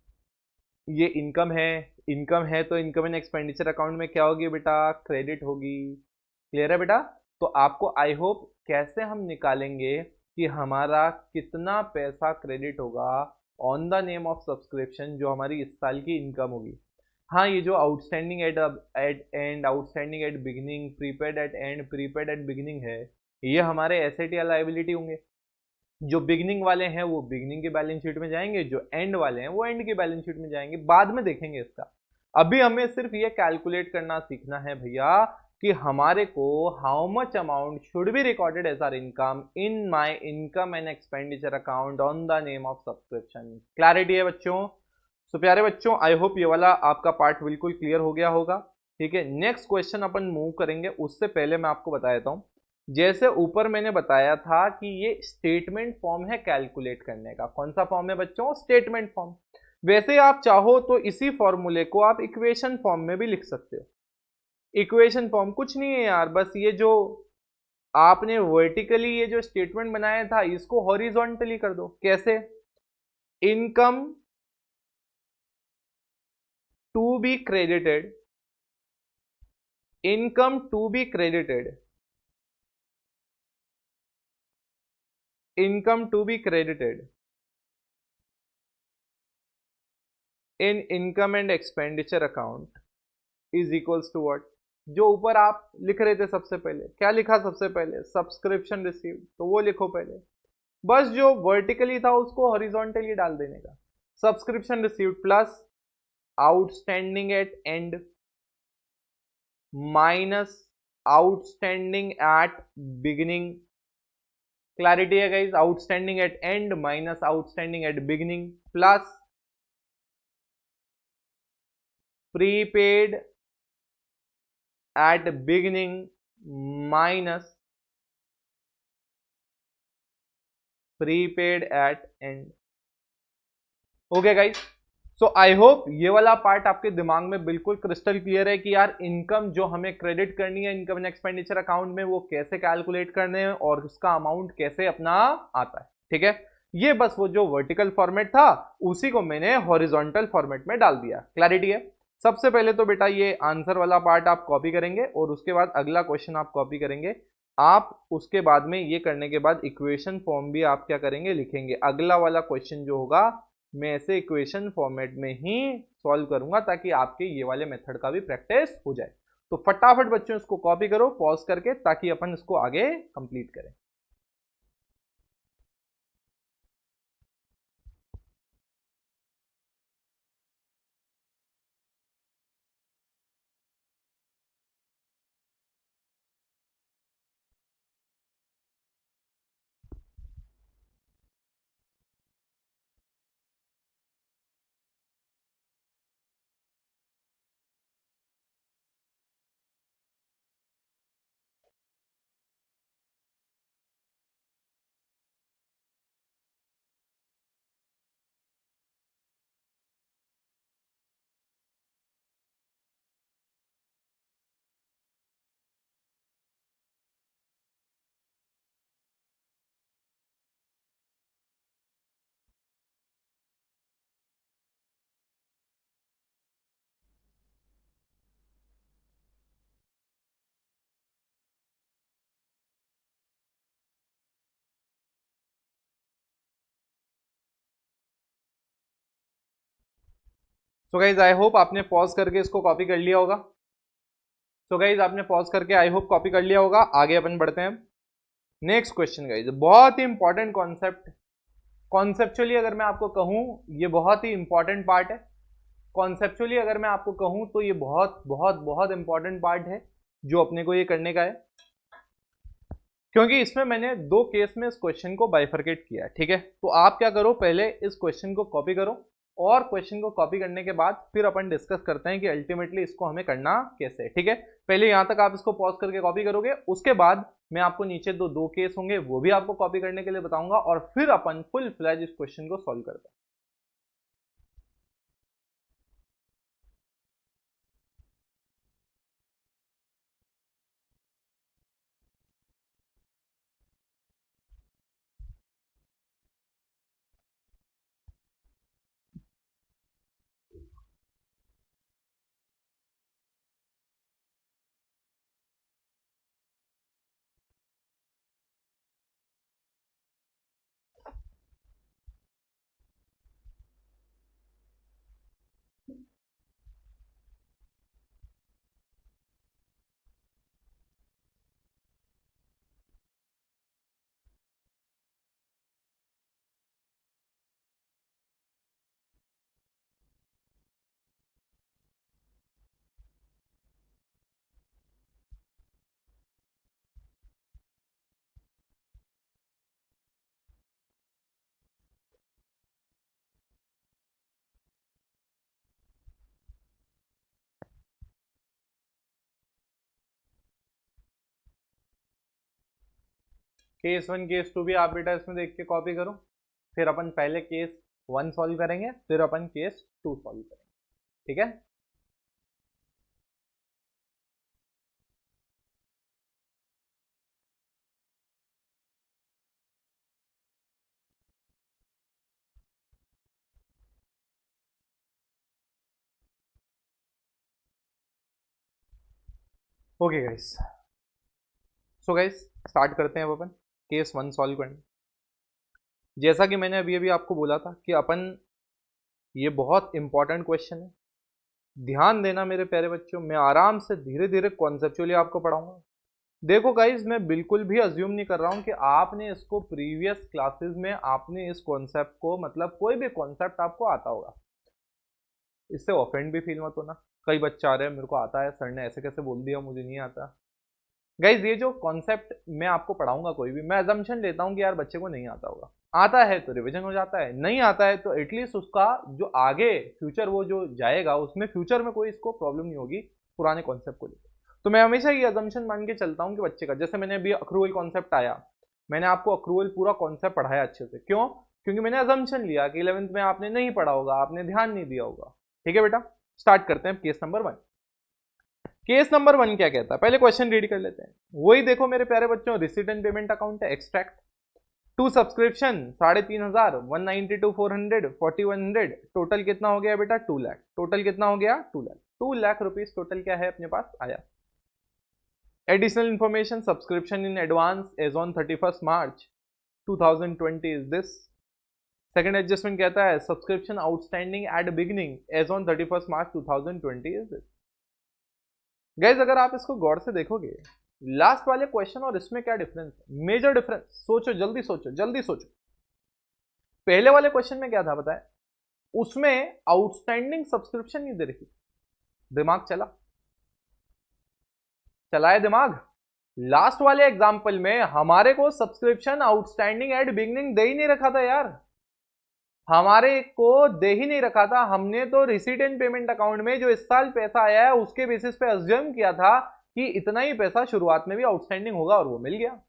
ये इनकम है, इनकम है तो इनकम एंड एक्सपेंडिचर अकाउंट में क्या होगी बेटा, क्रेडिट होगी। क्लियर है बेटा? तो आपको आई होप कैसे हम निकालेंगे कि हमारा कितना पैसा क्रेडिट होगा on the name of subscription जो हमारी इस साल की इनकम होगी। हाँ, ये जो outstanding at end, outstanding at beginning, prepaid at end, prepaid at beginning है, ये हमारे एसेट या लायबिलिटी होंगे। जो बिगिनिंग वाले हैं वो बिगिनिंग के बैलेंस शीट में जाएंगे, जो एंड वाले हैं वो एंड के बैलेंस शीट में जाएंगे, बाद में देखेंगे इसका। अभी हमें सिर्फ ये कैलकुलेट करना सीखना है भैया कि हमारे को how much amount should be recorded as our income in my income and expenditure account on the name of subscription. Clarity है बच्चों? सो प्यारे बच्चों आई होप ये वाला आपका पार्ट बिल्कुल क्लियर हो गया होगा। ठीक है, नेक्स्ट क्वेश्चन अपन मूव करेंगे, उससे पहले मैं आपको बता देता हूं, जैसे ऊपर मैंने बताया था कि ये स्टेटमेंट फॉर्म है कैलकुलेट करने का। कौन सा फॉर्म है बच्चों? Statement form. वैसे आप चाहो तो इसी फॉर्मूले को आप इक्वेशन फॉर्म में भी लिख सकते हो। इक्वेशन फॉर्म कुछ नहीं है यार, बस ये जो आपने वर्टिकली ये जो स्टेटमेंट बनाया था इसको हॉरिजॉन्टली कर दो। कैसे? Income to be credited, income to be credited, income to be credited in income and expenditure account is equals to what? जो ऊपर आप लिख रहे थे सबसे पहले, क्या लिखा सबसे पहले? सब्सक्रिप्शन रिसीव्ड, तो वो लिखो पहले। बस जो वर्टिकली था उसको हॉरिजॉन्टली डाल देने का। Subscription received plus outstanding at end minus outstanding at beginning. Clarity है guys? Outstanding at end minus outstanding at beginning plus prepaid at beginning minus prepaid at end. Okay guys, so I hope ये वाला part आपके दिमाग में बिल्कुल crystal clear है कि यार इनकम जो हमें क्रेडिट करनी है इनकम एंड एक्सपेंडिचर अकाउंट में वो कैसे कैलकुलेट करने हैं और उसका अमाउंट कैसे अपना आता है। ठीक है, ये बस वो जो वर्टिकल फॉर्मेट था उसी को मैंने हॉरिजॉन्टल फॉर्मेट में डाल दिया। क्लैरिटी है? सबसे पहले तो बेटा ये आंसर वाला पार्ट आप कॉपी करेंगे और उसके बाद अगला क्वेश्चन आप कॉपी करेंगे। आप उसके बाद में ये करने के बाद इक्वेशन फॉर्म भी आप क्या करेंगे, लिखेंगे। अगला वाला क्वेश्चन जो होगा मैं ऐसे इक्वेशन फॉर्मेट में ही सॉल्व करूंगा ताकि आपके ये वाले मेथड का भी प्रैक्टिस हो जाए। तो फटाफट बच्चों इसको कॉपी करो पॉज करके ताकि अपन इसको आगे कंप्लीट करें। सो गाइज आई होप आपने पॉज करके इसको कॉपी कर लिया होगा। सो गाइज आपने पॉज करके आई होप कॉपी कर लिया होगा। आगे अपन बढ़ते हैं। नेक्स्ट क्वेश्चन गाइज, बहुत ही इंपॉर्टेंट कॉन्सेप्ट। कॉन्सेप्चुअली अगर मैं आपको कहूं ये बहुत ही इंपॉर्टेंट पार्ट है। कॉन्सेप्चुअली अगर मैं आपको कहूं तो ये बहुत बहुत बहुत इंपॉर्टेंट पार्ट है जो अपने को ये करने का है, क्योंकि इसमें मैंने दो केस में इस क्वेश्चन को बाइफरकेट किया है। ठीक है, तो आप क्या करो, पहले इस क्वेश्चन को कॉपी करो और क्वेश्चन को कॉपी करने के बाद फिर अपन डिस्कस करते हैं कि अल्टीमेटली इसको हमें करना कैसे है। ठीक है, पहले यहां तक आप इसको पॉज करके कॉपी करोगे, उसके बाद मैं आपको नीचे दो केस होंगे वो भी आपको कॉपी करने के लिए बताऊंगा और फिर अपन फुल फ्लैज इस क्वेश्चन को सॉल्व करते हैं। केस वन केस टू भी आप बेटा इसमें देख के कॉपी करो, फिर अपन पहले केस वन सॉल्व करेंगे फिर अपन केस टू सॉल्व करेंगे। ठीक है, okay guys. So guys start करते हैं अब अपन केस वन सॉल्व करने। जैसा कि मैंने अभी अभी आपको बोला था कि अपन, ये बहुत इंपॉर्टेंट क्वेश्चन है, ध्यान देना मेरे प्यारे बच्चों। मैं आराम से धीरे धीरे कॉन्सेप्चुअली आपको पढ़ाऊंगा। देखो गाइज, मैं बिल्कुल भी अज्यूम नहीं कर रहा हूं कि आपने इसको प्रीवियस क्लासेस में आपने इस कॉन्सेप्ट को, मतलब कोई भी कॉन्सेप्ट आपको आता होगा। इससे ऑफेंड भी फील मत होना। कई बच्चे आ रहे हैं मेरे को आता है, सर ने ऐसे कैसे बोल दिया, मुझे नहीं आता। गाइज ये जो कॉन्सेप्ट मैं आपको पढ़ाऊंगा कोई भी, मैं अजम्पशन लेता हूं कि यार बच्चे को नहीं आता होगा। आता है तो रिवीजन हो जाता है, नहीं आता है तो एटलीस्ट उसका जो आगे फ्यूचर वो जो जाएगा उसमें फ्यूचर में कोई इसको प्रॉब्लम नहीं होगी पुराने कॉन्सेप्ट को लेकर। तो मैं हमेशा ये अजम्पशन मान के चलता हूं कि बच्चे का, जैसे मैंने अभी अक्रूवल कॉन्सेप्ट आया, मैंने आपको अक्रूवल पूरा कॉन्सेप्ट पढ़ाया अच्छे से। क्यों? क्योंकि मैंने अजम्पशन लिया कि 11th में आपने नहीं पढ़ा होगा, आपने ध्यान नहीं दिया होगा। ठीक है बेटा, स्टार्ट करते हैं case number one. Case number one क्या कहता है, पहले क्वेश्चन रीड कर लेते हैं। वही देखो मेरे प्यारे बच्चों, रिसीट एंड पेमेंट अकाउंट है, एक्सट्रैक्ट। टू सब्सक्रिप्शन 3,500, 192 400, 4100, टोटल कितना हो गया बेटा 2 लाख। टोटल कितना हो गया 2 लाख। 2 लाख रुपीज टोटल क्या है अपने पास आया। Additional information, subscription in advance as on 31 March 2020 is this. Second adjustment कहता है subscription outstanding at beginning as on 31 March 2020 is this. Guys अगर आप इसको गौर से देखोगे लास्ट वाले क्वेश्चन और इसमें क्या डिफरेंस है, मेजर डिफरेंस, सोचो जल्दी सोचो जल्दी सोचो। पहले वाले क्वेश्चन में क्या था बताए, उसमें आउटस्टैंडिंग सब्सक्रिप्शन नहीं दे रही। दिमाग चलाए दिमाग। लास्ट वाले एग्जाम्पल में हमारे को सब्सक्रिप्शन आउटस्टैंडिंग एट बिगिनिंग दे ही नहीं रखा था यार, हमारे को दे ही नहीं रखा था। हमने तो रिसीट एंड पेमेंट अकाउंट में जो इस साल पैसा आया है उसके बेसिस पे अज्यूम किया था कि इतना ही पैसा शुरुआत में भी आउटस्टैंडिंग होगा और वो मिल गया।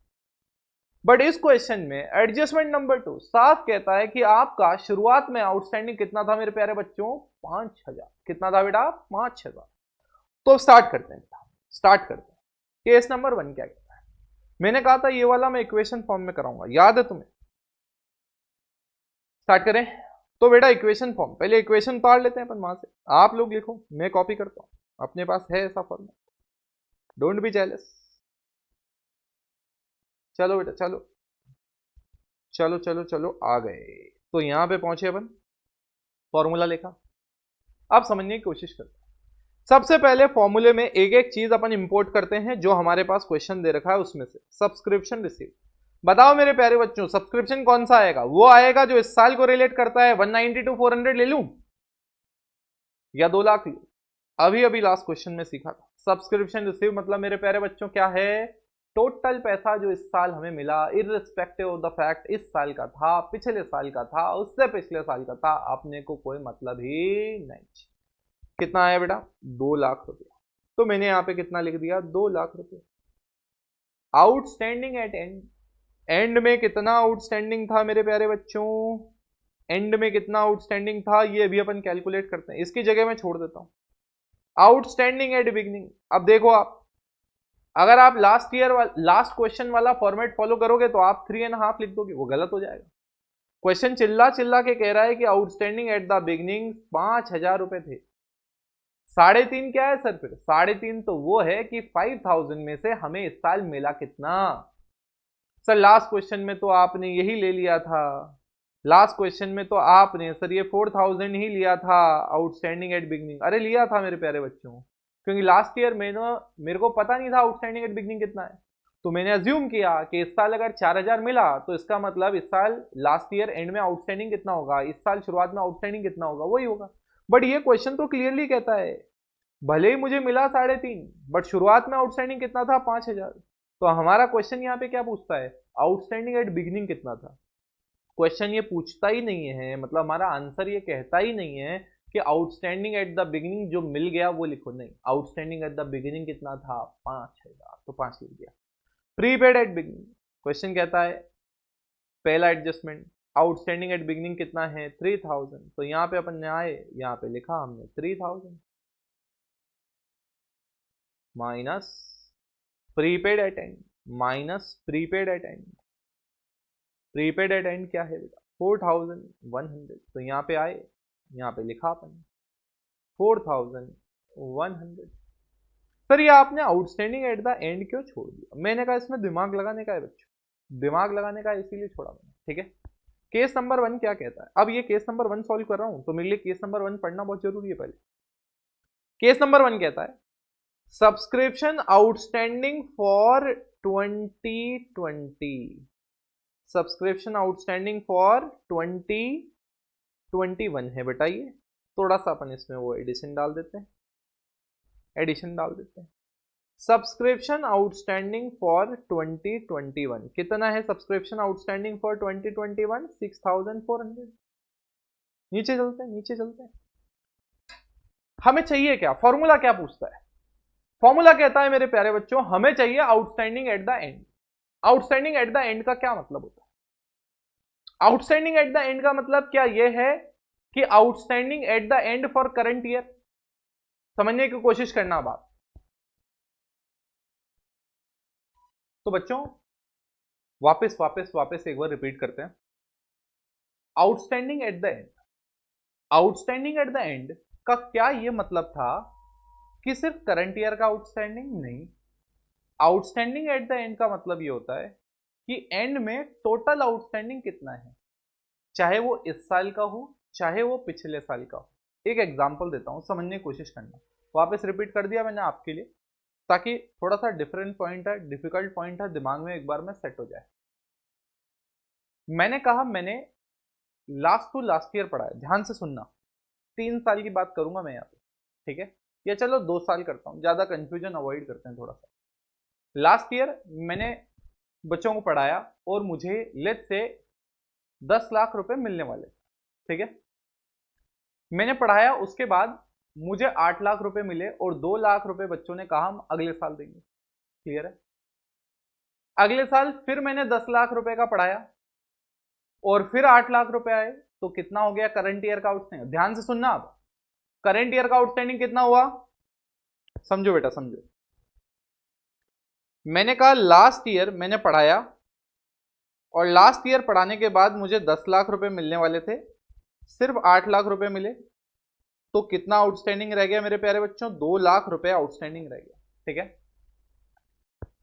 बट इस क्वेश्चन में एडजस्टमेंट नंबर 2 साफ कहता है कि आपका शुरुआत में आउटस्टैंडिंग कितना था मेरे प्यारे बच्चों, 5,000। कितना था बेटा 5,000। तो स्टार्ट करते हैं, केस नंबर 1 क्या कहता है। मैंने कहा था ये वाला मैं इक्वेशन फॉर्म में कराऊंगा, याद है तुम्हें। स्टार्ट करें तो बेटा इक्वेशन फॉर्म, पहले इक्वेशन पढ़ लेते हैं अपन वहां से, आप लोग लिखो मैं कॉपी करता हूं, अपने पास है ऐसा फॉर्मेट, डोंट बी जेलस। चलो बेटा चलो चलो चलो चलो आ गए, तो यहां पे पहुंचे अपन, फॉर्मूला लिखा। अब समझने की कोशिश करते हैं। सबसे पहले फॉर्मूले में एक एक चीज अपन इंपोर्ट करते हैं जो हमारे पास क्वेश्चन दे रखा है उसमें से। सब्सक्रिप्शन रिसीव, बताओ मेरे प्यारे बच्चों सब्सक्रिप्शन कौन सा आएगा, वो आएगा जो इस साल को रिलेट करता है। 192 400 ले लूं या 2 लाख लूं, अभी अभी लास्ट क्वेश्चन में सीखा था। सब्सक्रिप्शन रिसीव मतलब मेरे प्यारे बच्चों क्या है, टोटल पैसा जो इस साल हमें मिला इररिस्पेक्टिव ऑफ द फैक्ट इस साल का था, पिछले साल का था, उससे पिछले साल का था, अपने को कोई मतलब ही नहीं। कितना आया बेटा 2 लाख रुपया, तो मैंने यहां पे कितना लिख दिया 2 लाख रुपया। आउटस्टैंडिंग एट एंड, एंड में कितना आउटस्टैंडिंग था मेरे प्यारे बच्चों, एंड में कितना आउटस्टैंडिंग था ये अभी अपन कैलकुलेट करते हैं, इसकी जगह मैं छोड़ देता हूं। आउटस्टैंडिंग एट बिगिनिंग, अब देखो आप अगर आप लास्ट क्वेश्चन वाला फॉर्मेट फॉलो करोगे तो आप 3.5 लिख दोगे, वो गलत हो जाएगा। क्वेश्चन चिल्ला चिल्ला के कह रहा है कि आउटस्टैंडिंग एट द बिगिनिंग 5,000 रुपए थे। 3.5 क्या है सर, फिर 3.5 तो वो है कि 5,000 में से हमें इस साल मिला कितना। सर लास्ट क्वेश्चन में तो आपने यही ले लिया था, लास्ट क्वेश्चन में तो आपने सर ये 4,000 ही लिया था आउटस्टैंडिंग एट बिगिनिंग। अरे लिया था मेरे प्यारे बच्चों, क्योंकि लास्ट ईयर मेरे को पता नहीं था आउटस्टैंडिंग एट बिगिनिंग कितना है, तो मैंने अज्यूम किया कि इस साल अगर 4,000 मिला तो इसका मतलब इस साल लास्ट ईयर एंड में आउटस्टैंडिंग कितना होगा, इस साल शुरुआत में आउटस्टैंडिंग कितना होगा, वही होगा। बट ये क्वेश्चन तो क्लियरली कहता है भले ही मुझे मिला 3.5 बट शुरुआत में आउटस्टैंडिंग कितना था 5,000। तो हमारा क्वेश्चन यहाँ पे क्या पूछता है, आउटस्टैंडिंग एट बिगिनिंग कितना था। क्वेश्चन ये पूछता ही नहीं है, मतलब हमारा आंसर ये कहता ही नहीं है कि आउटस्टैंडिंग एट द बिगिनिंग जो मिल गया वो लिखो, नहीं, आउटस्टैंडिंग एट द बिगिनिंग कितना था 5,000, तो 5 लिख दिया। प्रीपेड एट बिगिनिंग, क्वेश्चन कहता है पहला एडजस्टमेंट आउटस्टैंडिंग एट बिगिनिंग कितना है 3,000, तो यहाँ पे अपन ने आए यहाँ पे लिखा हमने 3,000 minus prepaid at end minus prepaid at end. Prepaid at end क्या है बेटा 4,100, तो यहाँ पे आए यहाँ पे लिखा अपन 4,100। सर ये आपने आउटस्टैंडिंग एट द एंड क्यों छोड़ दिया, मैंने कहा इसमें दिमाग लगाने का है बच्चों, दिमाग लगाने का इसीलिए छोड़ा मैंने, ठीक है। केस नंबर 1 क्या कहता है, अब ये केस नंबर 1 सॉल्व कर रहा हूं तो मेरे लिए केस नंबर 1 पढ़ना बहुत जरूरी है। पहले केस नंबर 1 कहता है subscription outstanding for 2020, subscription outstanding for 2021 है बेटा। ये थोड़ा सा अपन इसमें वो एडिशन डाल देते हैं, सब्सक्रिप्शन आउटस्टैंडिंग फॉर 2021 कितना है, सब्सक्रिप्शन आउटस्टैंडिंग फॉर 2021 6,400। नीचे चलते हैं, हमें चाहिए क्या, फॉर्मूला क्या पूछता है, फॉर्मूला कहता है मेरे प्यारे बच्चों हमें चाहिए outstanding at the and. Outstanding at the and का क्या मतलब होता है, आउटस्टैंडिंग एट द एंड का मतलब क्या यह है कि outstanding at the and for current year. समझने की कोशिश करना बात। तो बच्चों वापस वापस वापस एक बार रिपीट करते हैं। Outstanding at the and, outstanding at the and का क्या ये मतलब था कि सिर्फ करंट ईयर का आउटस्टैंडिंग? नहीं, आउटस्टैंडिंग एट द एंड का मतलब ये होता है कि एंड में टोटल आउटस्टैंडिंग कितना है, चाहे वो इस साल का हो चाहे वो पिछले साल का हो। एक एग्जांपल देता हूं, समझने की कोशिश करना। वापस रिपीट कर दिया मैंने आपके लिए ताकि थोड़ा सा डिफरेंट पॉइंट है, डिफिकल्ट पॉइंट है, दिमाग में एक बार में सेट हो जाए। मैंने कहा मैंने लास्ट टू लास्ट ईयर पढ़ा है, ध्यान से सुनना। 3 साल की बात करूंगा मैं यहाँ पे, ठीक है, या चलो 2 साल करता हूं, ज्यादा कंफ्यूजन अवॉइड करते हैं थोड़ा सा। लास्ट ईयर मैंने बच्चों को पढ़ाया और मुझे लेट से 10 लाख रुपए मिलने वाले, ठीक है। मैंने पढ़ाया, उसके बाद मुझे 8 लाख रुपए मिले और 2 लाख रुपए बच्चों ने कहा हम अगले साल देंगे। क्लियर है? अगले साल फिर मैंने 10 लाख रुपए का पढ़ाया और फिर 8 लाख रुपए आए, तो कितना हो गया करंट ईयर का आउटस्टैंडिंग? ध्यान से सुनना। अब करंट ईयर का आउटस्टैंडिंग कितना हुआ, समझो बेटा समझो। मैंने कहा लास्ट ईयर मैंने पढ़ाया और लास्ट ईयर पढ़ाने के बाद मुझे 10 लाख रुपए मिलने वाले थे, सिर्फ 8 लाख रुपए मिले, तो कितना आउटस्टैंडिंग रह गया मेरे प्यारे बच्चों? 2 लाख रुपए आउटस्टैंडिंग रह गया, ठीक है।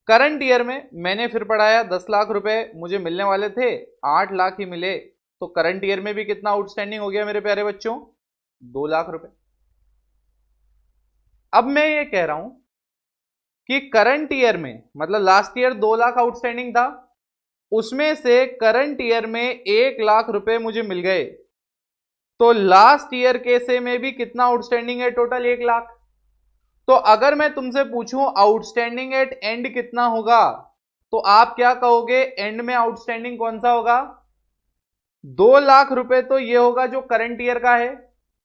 करंट ईयर में मैंने फिर पढ़ाया, 10 लाख रुपए मुझे मिलने वाले थे, 8 लाख ही मिले, तो करंट ईयर में भी कितना आउटस्टैंडिंग हो गया मेरे प्यारे बच्चों? 2 लाख रुपए। अब मैं ये कह रहा हूं कि करंट ईयर में मतलब लास्ट ईयर 2 लाख आउटस्टैंडिंग था, उसमें से करंट ईयर में 1 लाख रुपए मुझे मिल गए, तो लास्ट ईयर के से में भी कितना आउटस्टैंडिंग है? टोटल 1 लाख। तो अगर मैं तुमसे पूछूं आउटस्टैंडिंग एट एंड कितना होगा, तो आप क्या कहोगे? एंड में आउटस्टैंडिंग कौन सा होगा? 2 लाख रुपए तो ये होगा जो करंट ईयर का है,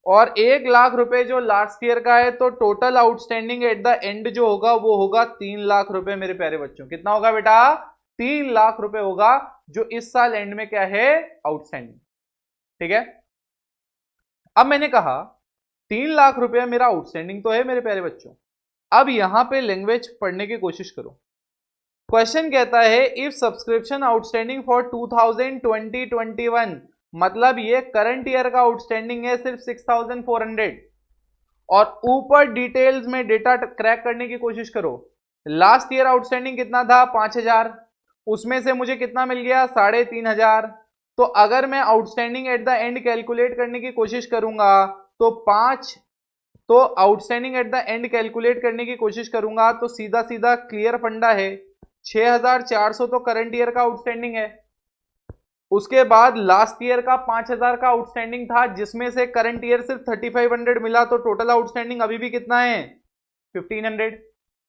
और 1 लाख रुपए जो लास्ट ईयर का है, तो total outstanding at the and जो होगा वो होगा 3 लाख रुपए मेरे प्यारे बच्चों। कितना होगा बेटा? 3 लाख रुपए होगा जो इस साल एंड में क्या है? आउटस्टैंडिंग, ठीक है। अब मैंने कहा 3 लाख रुपया मेरा आउटस्टैंडिंग तो है मेरे प्यारे बच्चों। अब यहां पे लैंग्वेज पढ़ने की कोशिश करो। क्वेश्चन कहता है इफ सब्सक्रिप्शन आउटस्टैंडिंग फॉर 2020-21, मतलब ये करंट ईयर का आउटस्टैंडिंग है सिर्फ 6400, और ऊपर डिटेल्स में डेटा क्रैक करने की कोशिश करो। लास्ट ईयर आउटस्टैंडिंग कितना था? 5000, उसमें से मुझे कितना मिल गया? 3500। तो अगर मैं outstanding at the and calculate करने की कोशिश करूंगा तो outstanding at the and calculate करने की कोशिश करूंगा तो सीधा सीधा क्लियर फंडा है, 6400 तो करंट ईयर का आउटस्टैंडिंग है, उसके बाद लास्ट ईयर का 5000 का आउटस्टैंडिंग था जिसमें से करंट ईयर सिर्फ 3500 मिला, तो टोटल आउटस्टैंडिंग अभी भी कितना है? 1500।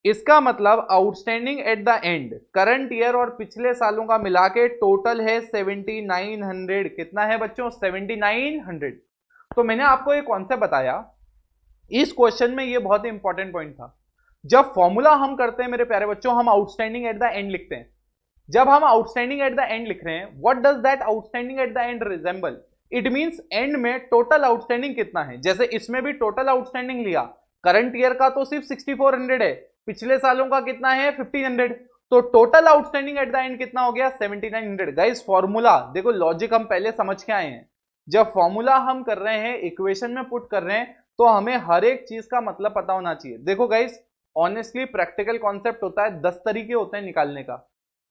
इसका मतलब outstanding at the and current year और पिछले सालों का मिला के टोटल है 7900। कितना है बच्चों? 7900। तो मैंने आपको एक कॉन्सेप्ट बताया इस क्वेश्चन में, ये बहुत ही इंपॉर्टेंट पॉइंट था। जब फॉर्मूला हम करते हैं मेरे प्यारे बच्चों, हम आउटस्टैंडिंग एट द एंड लिखते हैं। जब हम आउटस्टैंडिंग एट द एंड लिख रहे हैं, what does that outstanding at the and resemble? It means and में टोटल आउटस्टैंडिंग कितना है। जैसे इसमें भी टोटल आउटस्टैंडिंग लिया, करंट ईयर का तो सिर्फ 6400 है, पिछले सालों का कितना है? 1500, तो total outstanding at the and कितना हो गया? 7900। गाइस फॉर्मूला देखो, लॉजिक हम पहले समझ के आए हैं। जब फॉर्मूला हम कर रहे हैं, इक्वेशन में पुट कर रहे हैं, तो हमें हर एक चीज का मतलब पता होना चाहिए। देखो गाइस, ऑनेस्टली प्रैक्टिकल कॉन्सेप्ट होता है, 10 तरीके होते हैं निकालने का।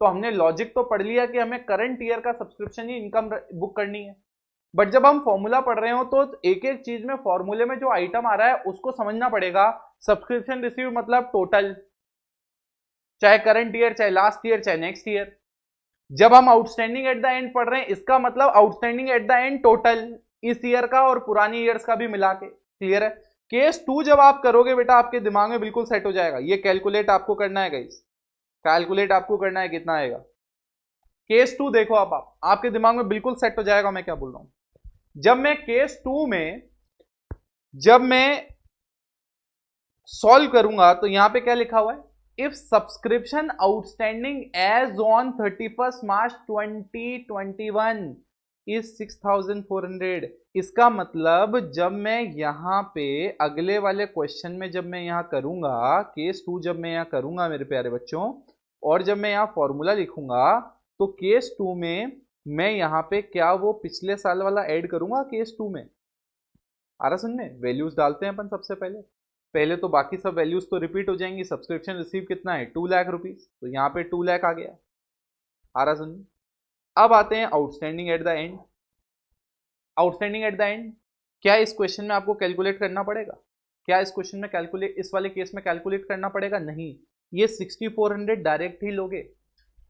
तो हमने लॉजिक तो पढ़ लिया कि हमें करंट ईयर का सब्सक्रिप्शन ही इनकम बुक करनी है, बट जब हम फॉर्मूला पढ़ रहे हो तो एक एक चीज में फॉर्मूले में जो आइटम आ रहा है उसको समझना पड़ेगा। सब्सक्रिप्शन रिसीव मतलब टोटल, चाहे करंट ईयर, चाहे लास्ट ईयर, चाहे नेक्स्ट ईयर। जब हम आउटस्टैंडिंग एट द एंड पढ़ रहे हैं, इसका मतलब outstanding at the and total, इस ईयर का और पुरानी ईयर्स का भी मिला के। क्लियर है? केस 2 जब आप करोगे बेटा, आपके दिमाग में बिल्कुल सेट हो जाएगा। ये कैलकुलेट आपको करना है गाइस, कैलकुलेट आपको करना है, कितना आएगा। केस 2 देखो, अब आपके दिमाग में बिल्कुल सेट हो जाएगा मैं क्या बोल रहा हूं। जब मैं केस 2 में जब मैं सॉल्व करूंगा तो यहां पे क्या लिखा हुआ है? If subscription outstanding as on 31 March 2021 is 6400। इसका मतलब जब मैं यहां पे अगले वाले क्वेश्चन में जब मैं यहां करूंगा, केस 2 जब मैं यहां करूंगा मेरे प्यारे बच्चों, और जब मैं यहां फॉर्मूला लिखूंगा, तो केस 2 में मैं यहाँ पे क्या वो पिछले साल वाला ऐड करूंगा केस 2 में? आ रहा सुनने? वैल्यूज डालते हैं अपन सबसे पहले। पहले तो बाकी सब वैल्यूज तो रिपीट हो जाएंगी। सब्सक्रिप्शन रिसीव कितना है? 2 लाख रुपीज, तो यहाँ पे 2 लाख आ गया। आ रहा सुनने? अब आते हैं outstanding at the and. Outstanding at the and, क्या इस क्वेश्चन में आपको कैलकुलेट करना पड़ेगा? क्या इस क्वेश्चन में कैलकुलेट, इस वाले केस में कैलकुलेट करना पड़ेगा? नहीं, ये 6400 डायरेक्ट ही लोगे।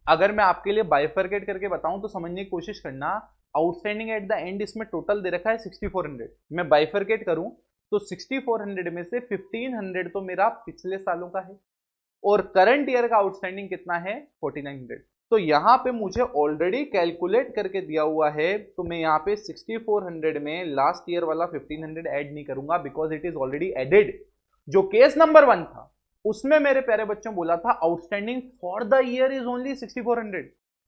अगर मैं आपके लिए बाइफरकेट करके बताऊं तो समझने की कोशिश करना। आउटस्टैंडिंग एट द एंड इसमें टोटल दे रखा है 6400, मैं बाइफरकेट करूं तो 6400 में से 1500 तो मेरा पिछले सालों का है और करंट ईयर का आउटस्टैंडिंग कितना है? 4900। तो यहां पे मुझे ऑलरेडी कैलकुलेट करके दिया हुआ है, तो मैं यहां पे 6400 में लास्ट ईयर वाला 1500 ऐड नहीं करूंगा, because it is already added. जो केस नंबर 1 था उसमें मेरे प्यारे बच्चों बोला था outstanding for the year is only 6400।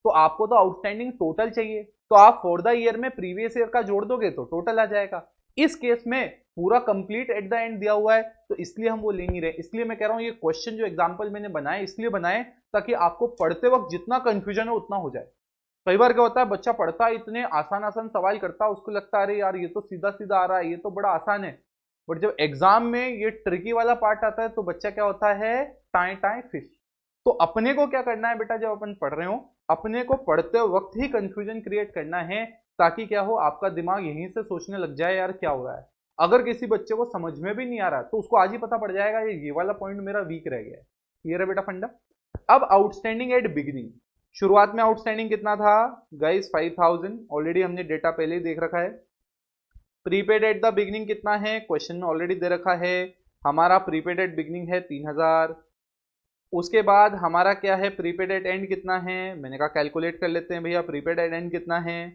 तो आपको तो आउटस्टैंडिंग टोटल चाहिए, तो आप फॉर द ईयर में प्रीवियस ईयर का जोड़ दोगे तो टोटल आ जाएगा। इस केस में पूरा कंप्लीट एट द एंड दिया हुआ है, तो इसलिए हम वो ले नहीं रहे। इसलिए मैं कह रहा हूं ये क्वेश्चन जो एग्जांपल मैंने बनाए इसलिए बनाए ताकि आपको पढ़ते वक्त जितना कंफ्यूजन हो उतना हो जाए। कई बार क्या होता है, बच्चा पढ़ता है, इतने आसान आसान सवाल करता है, उसको लगता है अरे यार ये तो सीधा सीधा आ रहा है, ये तो बड़ा आसान है। बट जब एग्जाम में ये ट्रिकी वाला पार्ट आता है तो बच्चा क्या होता है, टाए टाए फिश। तो अपने को क्या करना है बेटा, जब अपन पढ़ रहे हो अपने को पढ़ते वक्त ही कंफ्यूजन क्रिएट करना है, ताकि क्या हो, आपका दिमाग यहीं से सोचने लग जाए यार क्या हो रहा है। अगर किसी बच्चे को समझ में भी नहीं आ रहा तो उसको आज ही पता पड़ जाएगा ये वाला पॉइंट मेरा वीक रह गया है। क्लियर है बेटा फंडा? अब आउटस्टैंडिंग एट बिगिनिंग, शुरुआत में आउटस्टैंडिंग कितना था गाइस? 5000। ऑलरेडी हमने डेटा पहले ही देख रखा है। प्रीपेड एट द बिगिनिंग कितना है? क्वेश्चन में ऑलरेडी दे रखा है। हमारा प्रीपेड एट बिगिनिंग है 3000। उसके बाद हमारा क्या है, प्रीपेड एट एंड कितना है? मैंने कहा कैलकुलेट कर लेते हैं भैया, प्रीपेड एट एंड कितना है?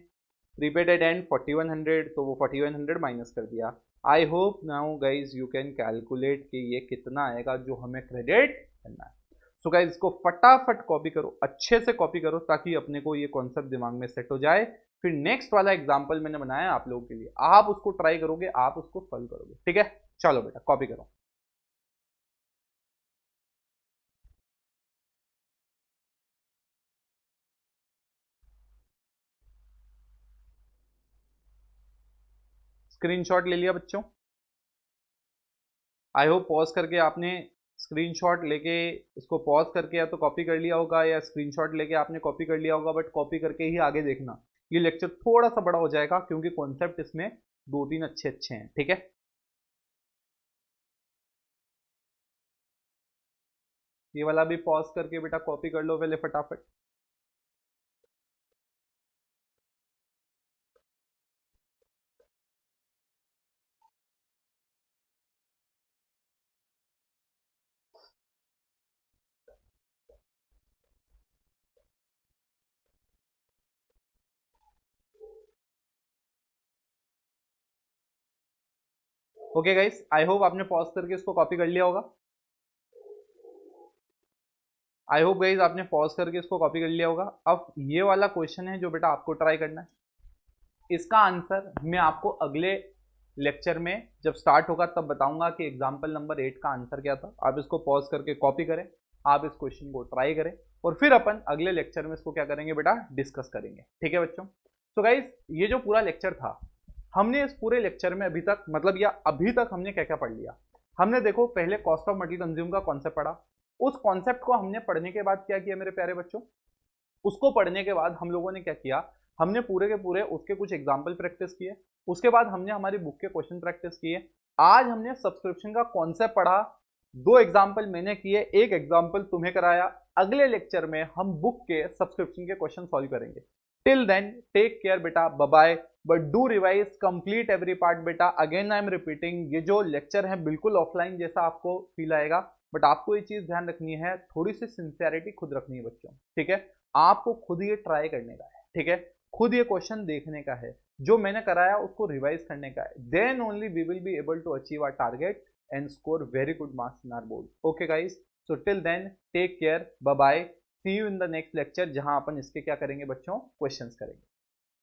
प्रीपेड एट एंड 4100, तो वो 4100 माइनस कर दिया। I hope now guys you can calculate कि ये कितना आएगा जो हमें क्रेडिट करना है। सो गाइज इसको फटाफट कॉपी करो, अच्छे से कॉपी करो, ताकि अपने को ये कॉन्सेप्ट दिमाग में सेट हो जाए। फिर नेक्स्ट वाला एग्जाम्पल मैंने बनाया आप लोगों के लिए, आप उसको ट्राई करोगे, आप उसको सॉल्व करोगे। ठीक है, चलो बेटा कॉपी करो। स्क्रीनशॉट ले लिया बच्चों? आई होप पॉज करके आपने स्क्रीनशॉट लेके, इसको पॉज करके या तो कॉपी कर लिया होगा या स्क्रीनशॉट लेके आपने कॉपी कर लिया होगा, बट कॉपी करके ही आगे देखना। ये लेक्चर थोड़ा सा बड़ा हो जाएगा क्योंकि कॉन्सेप्ट इसमें 2-3 अच्छे अच्छे हैं। ठीक है, ये वाला भी पॉज करके बेटा कॉपी कर लो पहले फटाफट। ओके गाइस, आई होप आपने पॉज करके इसको कॉपी कर लिया होगा। आई होप गाइस आपने पॉज करके इसको कॉपी कर लिया होगा। अब ये वाला क्वेश्चन है जो बेटा आपको ट्राई करना है। इसका आंसर मैं आपको अगले लेक्चर में जब स्टार्ट होगा तब बताऊंगा कि एग्जाम्पल नंबर 8 का आंसर क्या था। आप इसको पॉज करके कॉपी करें, आप इस क्वेश्चन को ट्राई करें और फिर अपन अगले लेक्चर में इसको क्या करेंगे बेटा, डिस्कस करेंगे। ठीक है बच्चों? तो गाइस ये जो पूरा लेक्चर था, हमने इस पूरे लेक्चर में अभी तक मतलब या अभी तक हमने क्या क्या पढ़ लिया? हमने देखो पहले कॉस्ट ऑफ मटेरियल कंज्यूम का कॉन्सेप्ट पढ़ा। उस कॉन्सेप्ट को हमने पढ़ने के बाद क्या किया मेरे प्यारे बच्चों, उसको पढ़ने के बाद हम लोगों ने क्या किया, हमने पूरे के पूरे उसके कुछ एग्जाम्पल प्रैक्टिस किए। उसके बाद हमने हमारी बुक के क्वेश्चन प्रैक्टिस किए। आज हमने सब्सक्रिप्शन का कॉन्सेप्ट पढ़ा। 2 एग्जाम्पल मैंने किए, 1 एग्जाम्पल तुम्हें कराया। अगले लेक्चर में हम बुक के सब्सक्रिप्शन के क्वेश्चन सॉल्व करेंगे। टिल देन टेक केयर बेटा, bye bye. But do revise complete every part बेटा। अगेन आई एम रिपीटिंग, ये जो लेक्चर है बिल्कुल ऑफलाइन जैसा आपको फील आएगा, बट आपको ये चीज ध्यान रखनी है, थोड़ी सी सिंसियरिटी खुद रखनी है बच्चों। ठीक है, आपको खुद ये ट्राई करने का है। ठीक है, खुद ये क्वेश्चन देखने का है, जो मैंने कराया उसको रिवाइज करने का है। Then only we will be able to achieve our target and score very good marks in our board. Okay guys, so till then take care, bye bye, see you in the next lecture, जहां अपन इसके क्या करेंगे बच्चों, questions करेंगे।